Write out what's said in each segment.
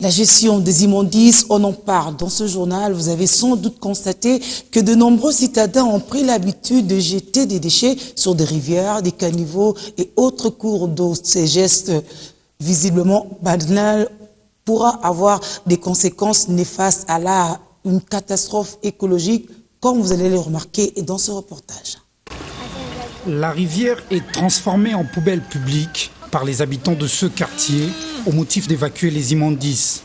La gestion des immondices, on en parle dans ce journal. Vous avez sans doute constaté que de nombreux citadins ont pris l'habitude de jeter des déchets sur des rivières, des caniveaux et autres cours d'eau. Ces gestes visiblement banals pourra avoir des conséquences néfastes à une catastrophe écologique, comme vous allez le remarquer dans ce reportage. La rivière est transformée en poubelle publique par les habitants de ce quartier au motif d'évacuer les immondices.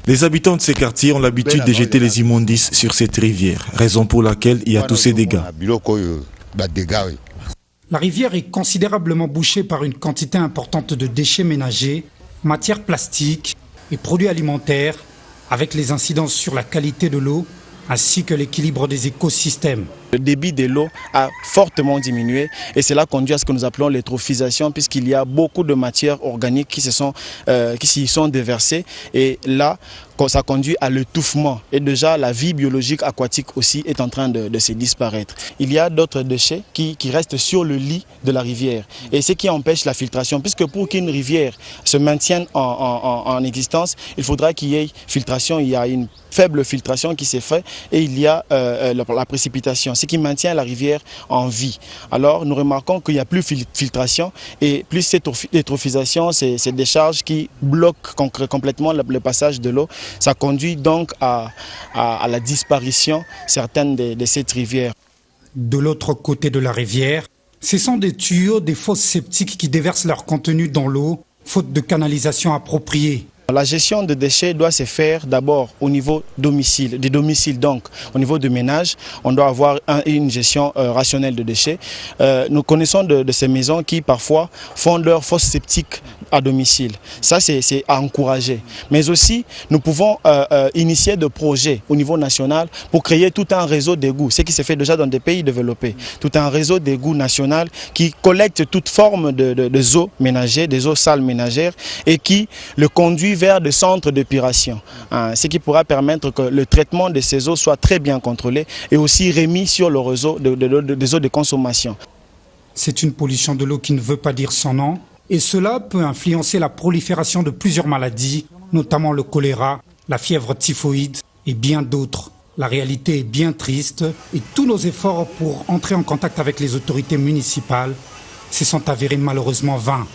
Les habitants de ces quartiers ont l'habitude de jeter les immondices sur cette rivière, raison pour laquelle il y a tous ces dégâts. La rivière est considérablement bouchée par une quantité importante de déchets ménagers, matières plastiques et produits alimentaires, avec les incidences sur la qualité de l'eau ainsi que l'équilibre des écosystèmes. Le débit de l'eau a fortement diminué et cela conduit à ce que nous appelons l'eutrophisation, puisqu'il y a beaucoup de matières organiques qui s'y sont déversées, et là ça conduit à l'étouffement, et déjà la vie biologique aquatique aussi est en train de se disparaître. Il y a d'autres déchets qui restent sur le lit de la rivière, et ce qui empêche la filtration, puisque pour qu'une rivière se maintienne en existence, il faudra qu'il y ait filtration. Il y a une faible filtration qui s'est faite et il y a la précipitation, ce qui maintient la rivière en vie. Alors nous remarquons qu'il n'y a plus filtration et plus cette eutrophisation, ces décharges qui bloquent complètement le passage de l'eau. Ça conduit donc à la disparition certaines de cette rivière. De l'autre côté de la rivière, ce sont des tuyaux, des fosses septiques qui déversent leur contenu dans l'eau, faute de canalisation appropriée. La gestion de déchets doit se faire d'abord au niveau des domiciles, donc au niveau de ménage. On doit avoir une gestion rationnelle de déchets. Nous connaissons de ces maisons qui parfois font leurs fosses septiques à domicile. Ça, c'est à encourager. Mais aussi, nous pouvons initier des projets au niveau national pour créer tout un réseau d'égouts, ce qui se fait déjà dans des pays développés. Tout un réseau d'égouts national qui collecte toute forme de eaux ménagères, des eaux sales ménagères, et qui le conduit vers des centres d'épuration, ce qui pourra permettre que le traitement de ces eaux soit très bien contrôlé et aussi remis sur le réseau des eaux de consommation. C'est une pollution de l'eau qui ne veut pas dire son nom, et cela peut influencer la prolifération de plusieurs maladies, notamment le choléra, la fièvre typhoïde et bien d'autres. La réalité est bien triste et tous nos efforts pour entrer en contact avec les autorités municipales se sont avérés malheureusement vains.